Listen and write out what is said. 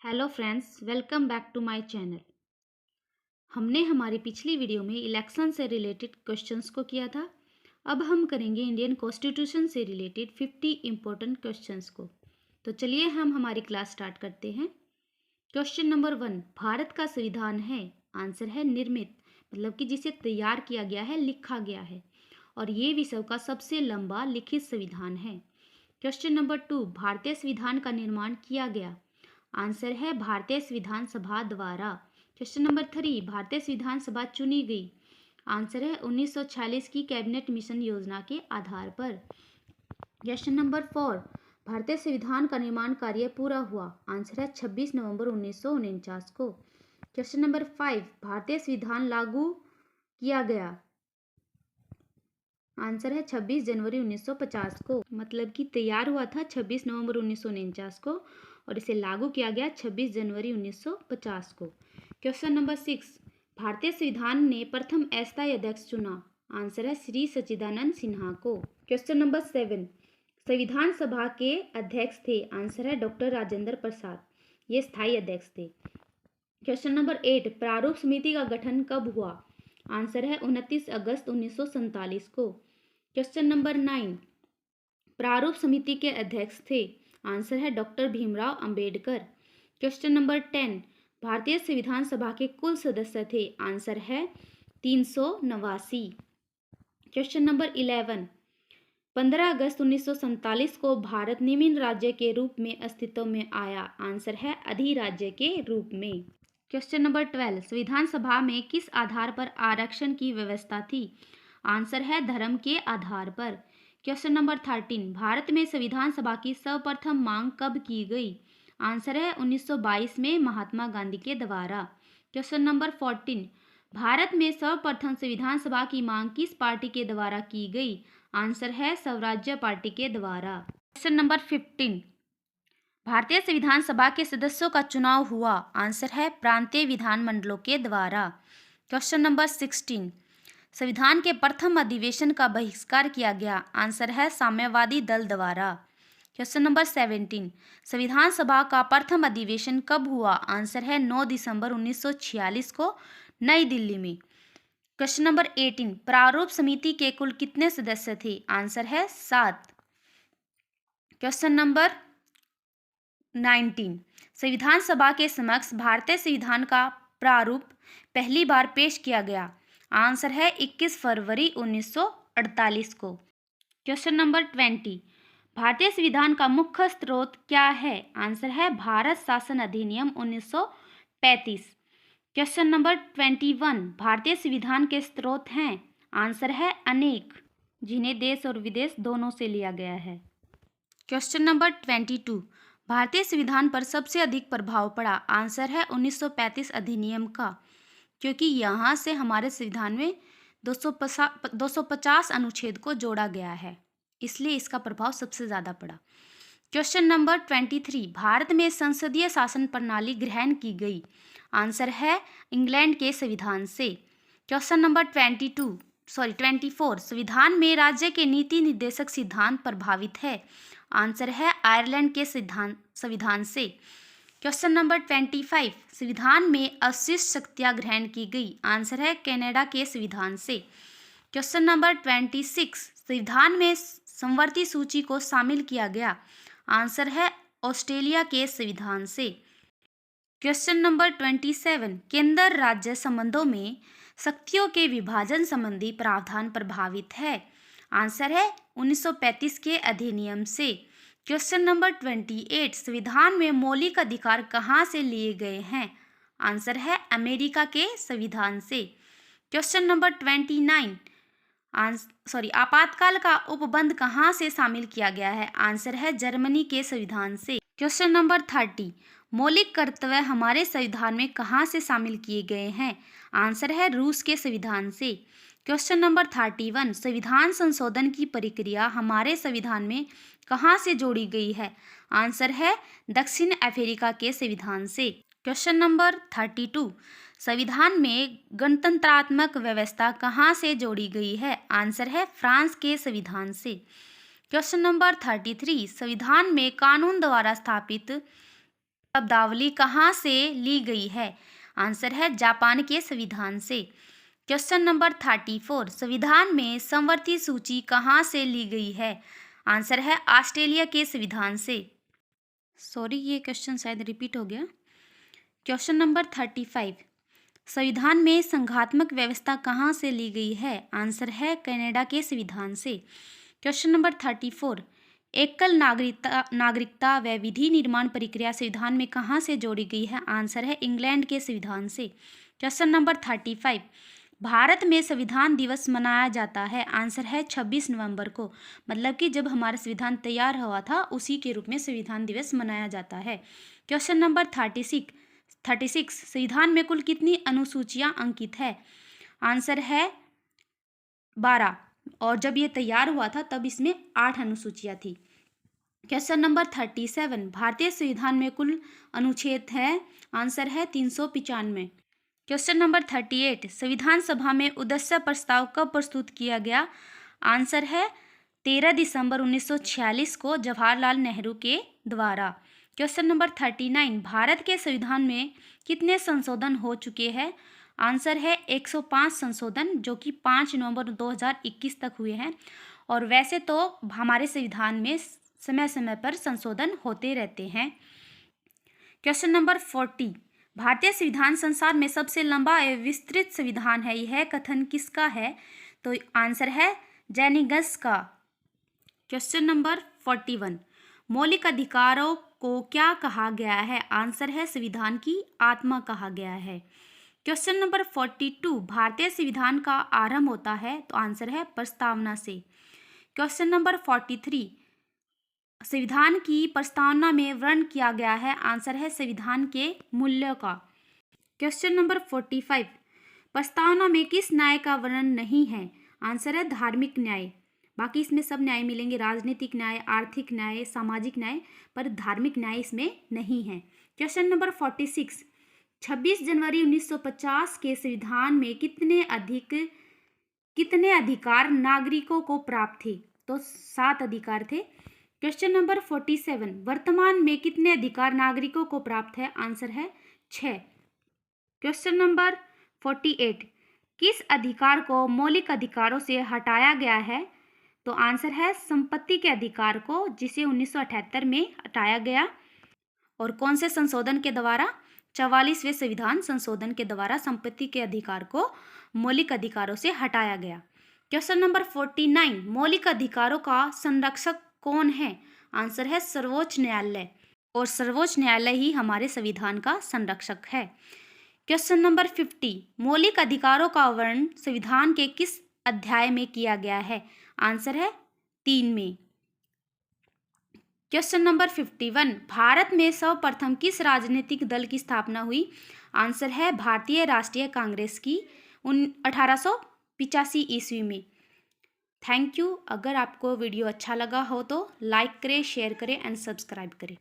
Hello friends, welcome back to my channel. हमने हमारी पिछली वीडियो में इलेक्शन से रिलेटेड क्वेश्चंस को किया था। अब हम करेंगे इंडियन कॉन्स्टिट्यूशन से रिलेटेड 50 इम्पोर्टेंट क्वेश्चंस को। तो चलिए हम हमारी क्लास स्टार्ट करते हैं। क्वेश्चन नंबर 1, भारत का संविधान है। आंसर है निर्मित, मतलब कि जिसे तैयार किया गया है, लिखा गया है, और ये विश्व का सबसे लंबा लिखित संविधान है। क्वेश्चन नंबर 2, भारतीय संविधान का निर्माण किया गया। आंसर है भारतीय संविधान सभा द्वारा। क्वेश्चन नंबर 3, भारतीय संविधान सभा चुनी गई। आंसर है 1946 की कैबिनेट मिशन योजना के आधार पर। क्वेश्चन नंबर 4, भारतीय संविधान का निर्माण कार्य पूरा हुआ। आंसर है 26 नवंबर 1949 को। क्वेश्चन नंबर 5, भारतीय संविधान लागू किया गया। आंसर है 26 जनवरी 1950 को, मतलब कि तैयार हुआ था 26 नवंबर 1949 को और इसे लागू किया गया 26 जनवरी 1950 को। क्वेश्चन नंबर 6, भारतीय संविधान ने प्रथम अस्थायी अध्यक्ष चुना। आंसर है श्री सच्चिदानंद सिन्हा को। क्वेश्चन नंबर 7, संविधान सभा के अध्यक्ष थे। आंसर है डॉक्टर राजेंद्र प्रसाद, ये स्थायी अध्यक्ष थे। क्वेश्चन नंबर 8, प्रारूप समिति का गठन कब हुआ। आंसर है 29 अगस्त 1947 को। क्वेश्चन नंबर 9, प्रारूप समिति के अध्यक्ष थे। आंसर है doctor Bhimrao Ambedkar. Question number 10, भारतीय संविधान सभा के कुल सदस्य थे। आंसर है 389। क्वेश्चन नंबर 11, 15 अगस्त 1947 को भारत निम्न राज्य के रूप में अस्तित्व में आया। आंसर है अधिराज्य के रूप में। क्वेश्चन नंबर 12, संविधान सभा में किस आधार पर आरक्षण की व्यवस्था थी। आंसर है धर्म के आधार पर। क्वेश्चन नंबर 13, भारत में संविधान सभा की सर्वप्रथम मांग कब की गई। आंसर है 1922 में महात्मा गांधी के द्वारा। क्वेश्चन नंबर 14, भारत में सर्वप्रथम संविधान सभा की मांग किस पार्टी के द्वारा की गई। आंसर है स्वराज्य पार्टी के द्वारा। क्वेश्चन नंबर 15, भारतीय संविधान सभा के सदस्यों का चुनाव हुआ। आंसर है प्रांतीय विधानमंडलों के द्वारा। क्वेश्चन नंबर 16, संविधान के प्रथम अधिवेशन का बहिष्कार किया गया। आंसर है साम्यवादी दल द्वारा। क्वेश्चन नंबर 17, संविधान सभा का प्रथम अधिवेशन कब हुआ। आंसर है 9 दिसंबर 1946 को नई दिल्ली में। क्वेश्चन नंबर 18, प्रारूप समिति के कुल कितने सदस्य थे। आंसर है 7। क्वेश्चन नंबर 19, संविधान सभा के समक्ष भारतीय संविधान का प्रारूप पहली बार पेश किया गया। आंसर है 21 फरवरी 1948 को। क्वेश्चन नंबर 20, भारतीय संविधान का मुख्य स्रोत क्या है। आंसर है भारत शासन अधिनियम 1935। क्वेश्चन नंबर 21, भारतीय संविधान के स्रोत हैं। आंसर है अनेक, जिन्हें देश और विदेश दोनों से लिया गया है। क्वेश्चन नंबर 22, भारतीय संविधान पर सबसे अधिक प्रभाव पड़ा। आंसर है 1935 अधिनियम का, क्योंकि यहाँ से हमारे संविधान में 250 अनुच्छेद को जोड़ा गया है, इसलिए इसका प्रभाव सबसे ज़्यादा पड़ा। क्वेश्चन नंबर 23, भारत में संसदीय शासन प्रणाली ग्रहण की गई। आंसर है इंग्लैंड के संविधान से। क्वेश्चन नंबर 24, संविधान में राज्य के नीति निर्देशक सिद्धांत प्रभावित है। आंसर है आयरलैंड के संविधान से। क्वेश्चन नंबर 25, संविधान में अवशिष्ट शक्तियाँ ग्रहण की गई। आंसर है कनाडा के संविधान से। क्वेश्चन नंबर 26, संविधान में समवर्ती सूची को शामिल किया गया। आंसर है ऑस्ट्रेलिया के संविधान से। क्वेश्चन नंबर 27, केंद्र राज्य संबंधों में शक्तियों के विभाजन संबंधी प्रावधान प्रभावित है। आंसर है 1935 के अधिनियम से। क्वेश्चन नंबर 28, संविधान में मौलिक अधिकार कहाँ से लिए गए हैं। आंसर है अमेरिका के संविधान से। क्वेश्चन नंबर 29, आपातकाल का उपबंध कहाँ से शामिल किया गया है। आंसर है जर्मनी के संविधान से। क्वेश्चन नंबर 30, मौलिक कर्तव्य हमारे संविधान में कहाँ से शामिल किए गए हैं। आंसर है रूस के संविधान से। क्वेश्चन नंबर 31, संविधान संशोधन की प्रक्रिया हमारे संविधान में कहाँ से जोड़ी गई है। आंसर है दक्षिण अफ्रीका के संविधान से। क्वेश्चन नंबर 32, संविधान में गणतंत्रात्मक व्यवस्था कहाँ से जोड़ी गई है। आंसर है फ्रांस के संविधान से। क्वेश्चन नंबर 33, संविधान में कानून द्वारा स्थापित शब्दावली कहाँ से ली गई है? आंसर है जापान के संविधान से। क्वेश्चन नंबर 34, संविधान में समवर्ती सूची कहाँ से ली गई है? आंसर है ऑस्ट्रेलिया के संविधान से। सॉरी, ये क्वेश्चन शायद रिपीट हो गया। क्वेश्चन नंबर 35, संविधान में संघात्मक व्यवस्था कहाँ से ली गई है? आंसर है कनाडा के संविधान से। क्वेश्चन नंबर 34, एकल नागरिकता व विधि निर्माण प्रक्रिया संविधान में कहाँ से जोड़ी गई है? आंसर है इंग्लैंड के संविधान से। क्वेश्चन नंबर 35, भारत में संविधान दिवस मनाया जाता है? आंसर है 26 नवंबर को, मतलब कि जब हमारा संविधान तैयार हुआ था उसी के रूप में संविधान दिवस मनाया जाता है। क्वेश्चन नंबर 36, संविधान में कुल कितनी अनुसूचियां अंकित है? आंसर है 12, और जब ये तैयार हुआ था तब इसमें 8 अनुसूचियां थी। क्वेश्चन नंबर 37, भारतीय संविधान में कुल अनुच्छेद है? आंसर है 395। क्वेश्चन नंबर 38, संविधान सभा में उद्देश्य प्रस्ताव कब प्रस्तुत किया गया? आंसर है 13 दिसंबर 1946 को जवाहरलाल नेहरू के द्वारा। क्वेश्चन नंबर 39, भारत के संविधान में कितने संशोधन हो चुके हैं? आंसर है 105 संशोधन, जो कि 5 नवंबर 2021 तक हुए हैं। और वैसे तो हमारे संविधान में समय समय पर संशोधन होते रहते हैं। क्वेश्चन नंबर 40, भारतीय संविधान संसार में सबसे लंबा एवं विस्तृत संविधान है, यह कथन किसका है? तो आंसर है जेनिगस का। क्वेश्चन नंबर 41, मौलिक अधिकारों को क्या कहा गया है? आंसर है संविधान की आत्मा कहा गया है। क्वेश्चन नंबर 42, भारतीय संविधान का आरंभ होता है? तो आंसर है प्रस्तावना से। क्वेश्चन नंबर 43, संविधान की प्रस्तावना में वर्णन किया गया है? आंसर है संविधान के मूल्यों का। क्वेश्चन नंबर 45, प्रस्तावना में किस न्याय का वर्णन नहीं है? आंसर है धार्मिक न्याय। बाकी इसमें सब न्याय मिलेंगे, राजनीतिक न्याय, आर्थिक न्याय, सामाजिक न्याय, पर धार्मिक न्याय इसमें नहीं है। क्वेश्चन नंबर 46, 26 जनवरी 1950 के संविधान में कितने अधिकार नागरिकों को प्राप्त थे? तो 7 अधिकार थे। क्वेश्चन नंबर 47, वर्तमान में कितने अधिकार नागरिकों को प्राप्त है? आंसर है 6। क्वेश्चन नंबर 48, किस अधिकार को मौलिक अधिकारों से हटाया गया है? तो आंसर है संपत्ति के अधिकार को, जिसे 1978 में हटाया गया। और कौन से संशोधन के द्वारा? 44वें संविधान संशोधन के द्वारा संपत्ति के अधिकार को मौलिक अधिकारों से हटाया गया। क्वेश्चन नंबर 49, मौलिक अधिकारों का संरक्षक कौन है? आंसर है सर्वोच्च न्यायालय, और सर्वोच्च न्यायालय ही हमारे संविधान का संरक्षक है। क्वेश्चन नंबर 50, मौलिक अधिकारों का वर्णन संविधान के किस अध्याय में किया गया है? आंसर है 3 में। क्वेश्चन नंबर 51, भारत में सर्वप्रथम किस राजनीतिक दल की स्थापना हुई? आंसर है भारतीय राष्ट्रीय कांग्रेस की 1885 ईस्वी में। Thank you. अगर आपको वीडियो अच्छा लगा हो तो लाइक करें, शेयर करें एंड सब्सक्राइब करें।